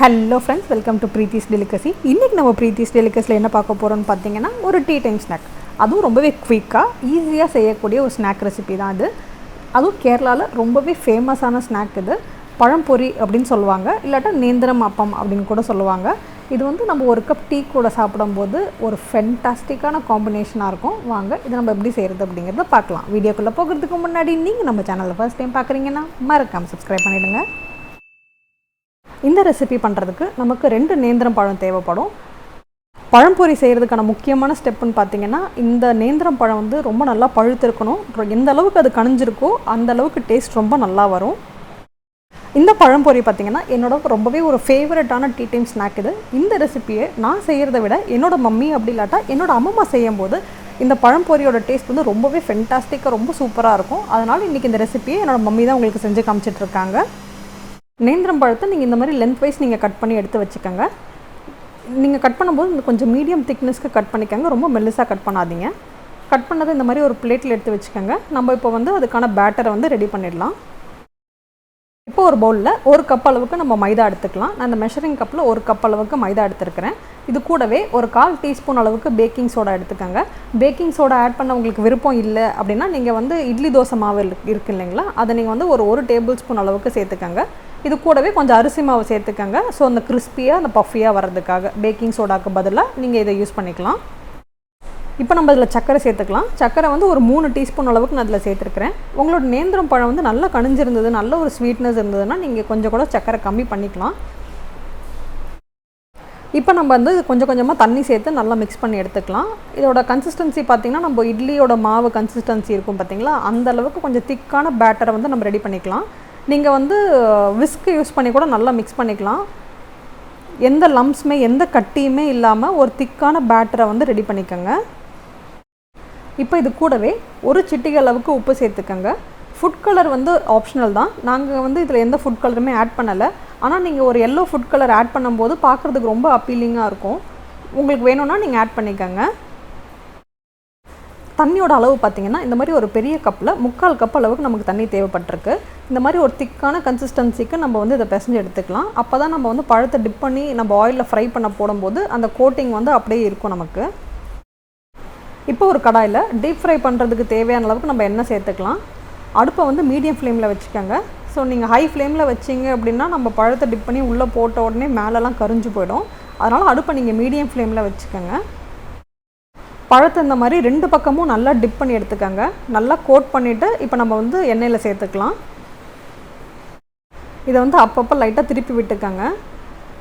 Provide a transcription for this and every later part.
Hello friends, welcome to Preethi's Delicacy. இன்னைக்கு நம்ம Preethi's Delicacyல என்ன பார்க்க போறோம்னு பாத்தீங்கன்னா ஒரு டீ டைம் ஸ்நாக். அதுவும் ரொம்பவே குயிக்கா ஈஸியா செய்யக்கூடிய ஒரு ஸ்நாக் ரெசிபி தான் அது. அதுவும் கேரளால ரொம்பவே ஃபேமஸான ஸ்நாக் இது. பழம் பொரி அப்படினு சொல்லுவாங்க. இல்லட்ட நேந்திரம் அப்பம் அப்படினு கூட சொல்லுவாங்க. இது வந்து நம்ம ஒரு கப் டீ கூட சாப்பிடும்போது ஒரு ஃபென்டாஸ்டிக்கான காம்பினேஷனா இருக்கும். வாங்க இத நம்ம எப்படி செய்யறது அப்படிங்கறத பார்க்கலாம். வீடியோக்குள்ள போகிறதுக்கு முன்னாடி நீங்க நம்ம சேனலை ஃபர்ஸ்ட் டைம் பார்க்கறீங்கன்னா மறக்காம Subscribe பண்ணிடுங்க. இந்த ரெசிபி பண்ணுறதுக்கு நமக்கு 2 நேந்திரம் பழம் தேவைப்படும். பழம்பொரி செய்கிறதுக்கான முக்கியமான ஸ்டெப்புன்னு பார்த்தீங்கன்னா இந்த நேந்திரம் பழம் வந்து ரொம்ப நல்லா பழுத்திருக்கணும். எந்த அளவுக்கு அது கனிஞ்சிருக்கோ அந்த அளவுக்கு டேஸ்ட் ரொம்ப நல்லா வரும். இந்த பழம்பொரி பார்த்தீங்கன்னா என்னோட ரொம்பவே ஒரு ஃபேவரட்டான டீ டைம் ஸ்நாக் இது. இந்த ரெசிபியை நான் செய்கிறத விட என்னோட மம்மி அப்படி இல்லாட்டா என்னோட அம்மா செய்யும்போது இந்த பழம்பொரியோட டேஸ்ட் வந்து ரொம்பவே ஃபென்டாஸ்டிக்காக ரொம்ப சூப்பராக இருக்கும். அதனால் இன்றைக்கி இந்த ரெசிபியை என்னோட மம்மி தான் உங்களுக்கு செஞ்சு காமிச்சிட்ருக்காங்க. நேந்திரம் பழத்தை நீங்கள் இந்த மாதிரி லென்த்வைஸ் நீங்கள் கட் பண்ணி எடுத்து வச்சுக்கோங்க. நீங்கள் கட் பண்ணும்போது இந்த கொஞ்சம் மீடியம் திக்னஸ்க்கு கட் பண்ணிக்கோங்க. ரொம்ப மெல்லிசாக கட் பண்ணாதீங்க. கட் பண்ணதை இந்த மாதிரி ஒரு பிளேட்டில் எடுத்து வச்சுக்கோங்க. நம்ம இப்போ வந்து அதுக்கான பேட்டரை வந்து ரெடி பண்ணிடலாம். இப்போ ஒரு பவுலில் 1 கப் அளவுக்கு நம்ம மைதா எடுத்துக்கலாம். நான் இந்த மெஷரிங் கப்பில் 1 கப் அளவுக்கு மைதா எடுத்துருக்கிறேன். இது கூடவே ஒரு 1/4 டீஸ்பூன் அளவுக்கு பேக்கிங் சோடா எடுத்துக்கோங்க. பேக்கிங் சோடா ஆட் பண்ண உங்களுக்கு விருப்பம் இல்லை அப்படின்னா நீங்கள் வந்து இட்லி தோசை மாவு இருக்குது இல்லைங்களா, அதை நீங்கள் வந்து ஒரு டேபிள் ஸ்பூன் அளவுக்கு சேர்த்துக்கோங்க. இது கூடவே கொஞ்சம் அரிசி மாவு சேர்த்துக்கோங்க. ஸோ அந்த கிறிஸ்பியாக அந்த பஃபியாக வர்றதுக்காக பேக்கிங் சோடாக்கு பதிலாக நீங்கள் இதை யூஸ் பண்ணிக்கலாம். இப்போ நம்ம இதில் சர்க்கரை சேர்த்துக்கலாம். சர்க்கரை வந்து ஒரு 3 டீஸ்பூன் அளவுக்கு நான் அதில் சேர்த்துருக்கிறேன். உங்களோட நேந்திரம் பழம் வந்து நல்லா கனிஞ்சிருந்தது, நல்ல ஒரு ஸ்வீட்னஸ் இருந்ததுன்னா நீங்கள் கொஞ்சம் கூட சர்க்கரை கம்மி பண்ணிக்கலாம். இப்போ நம்ம வந்து கொஞ்சம் கொஞ்சமாக தண்ணி சேர்த்து நல்லா மிக்ஸ் பண்ணி எடுத்துக்கலாம். இதோட கன்சிஸ்டன்சி பார்த்திங்கன்னா நம்ம இட்லியோட மாவு கன்சிஸ்டன்சி இருக்கும் பார்த்திங்களா, அந்த அளவுக்கு கொஞ்சம் திக்கான பேட்டரை வந்து நம்ம ரெடி பண்ணிக்கலாம். நீங்கள் வந்து விஸ்க் யூஸ் பண்ணி கூட நல்லா மிக்ஸ் பண்ணிக்கலாம். எந்த லம்ப்ஸுமே எந்த கட்டியுமே இல்லாமல் ஒரு திக்கான பேட்டரை வந்து ரெடி பண்ணிக்கோங்க. இப்போ இது கூடவே ஒரு சிட்டிகை அளவுக்கு உப்பு சேர்த்துக்கோங்க. ஃபுட் கலர் வந்து ஆப்ஷனல் தான். நாங்கள் வந்து இதில் எந்த ஃபுட் கலருமே ஆட் பண்ணலை. ஆனால் நீங்கள் ஒரு எல்லோ ஃபுட் கலர் ஆட் பண்ணும்போது பார்க்குறதுக்கு ரொம்ப அப்பீலிங்காக இருக்கும். உங்களுக்கு வேணும்னா நீங்கள் ஆட் பண்ணிக்கோங்க. தண்ணியோட அளவு பார்த்திங்கன்னா இந்த மாதிரி ஒரு பெரிய கப்பில் 3/4 கப் அளவுக்கு நமக்கு தண்ணி தேவைப்பட்டிருக்கு. இந்த மாதிரி ஒரு திக்கான கன்சிஸ்டன்சிக்கு நம்ம வந்து இதை பிசைஞ்சு எடுத்துக்கலாம். அப்போ தான் நம்ம வந்து பழத்தை டிப் பண்ணி நம்ம ஆயிலில் ஃப்ரை பண்ண போடும்போது அந்த கோட்டிங் வந்து அப்படியே இருக்கும் நமக்கு. இப்போ ஒரு கடாயில் டீப் ஃப்ரை பண்ணுறதுக்கு தேவையான அளவுக்கு நம்ம எண்ணெய் சேர்த்துக்கலாம். அடுப்பை வந்து மீடியம் ஃப்ளேமில் வச்சுக்கோங்க. ஸோ நீங்கள் ஹை ஃப்ளேமில் வச்சிங்க அப்படின்னா நம்ம பழத்தை டிப் பண்ணி உள்ளே போட்ட உடனே மேலெலாம் கரிஞ்சு போயிடும். அதனால் அடுப்பை நீங்கள் மீடியம் ஃப்ளேமில் வச்சுக்கோங்க. பழத்தை இந்த மாதிரி 2 பக்கமும் நல்லா டிப் பண்ணி எடுத்துக்கோங்க. நல்லா கோட் பண்ணிவிட்டு இப்போ நம்ம வந்து எண்ணெயில் சேர்த்துக்கலாம். இதை வந்து அப்பப்போ லைட்டாக திருப்பி விட்டுக்கோங்க.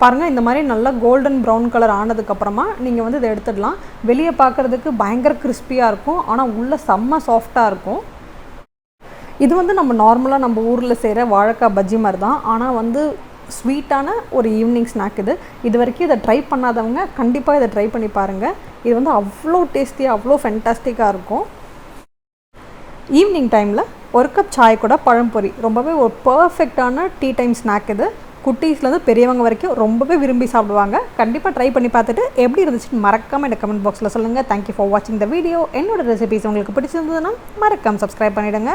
பாருங்கள், இந்த மாதிரி நல்லா கோல்டன் ப்ரௌன் கலர் ஆனதுக்கப்புறமா நீங்கள் வந்து இதை எடுத்துடலாம். வெளியே பார்க்குறதுக்கு பயங்கர கிறிஸ்பியாக இருக்கும், ஆனால் உள்ளே செம்ம சாஃப்டாக இருக்கும். இது வந்து நம்ம நார்மலாக நம்ம ஊரில் செய்கிற வாழைக்காய் பஜ்ஜி மாதிரி தான், ஆனால் வந்து ஸ்வீட்டான ஒரு ஈவினிங் ஸ்நாக் இது. இது வரைக்கும் இதை ட்ரை பண்ணாதவங்க கண்டிப்பாக இதை ட்ரை பண்ணி பாருங்கள். இது வந்து அவ்வளோ டேஸ்டியாக அவ்வளோ ஃபென்டாஸ்டிக்காக இருக்கும். ஈவினிங் டைமில் 1 கப் சாய் கூட பழம்பொரி ரொம்பவே ஒரு பர்ஃபெக்டான டீ டைம் ஸ்நாக் இது. குட்டீஸ்லேருந்து பெரியவங்க வரைக்கும் ரொம்பவே விரும்பி சாப்பிடுவாங்க. கண்டிப்பாக ட்ரை பண்ணி பார்த்துட்டு எப்படி இருந்துச்சுன்னு மறக்காமல் எனக்கு கமெண்ட் பாக்ஸில் சொல்லுங்கள். தேங்க்யூ ஃபார் வாட்சிங் த வீடியோ. என்னோட ரெசிபிஸ் உங்களுக்கு பிடிச்சிருந்ததுன்னா மறக்காமல் Subscribe பண்ணிவிடுங்க.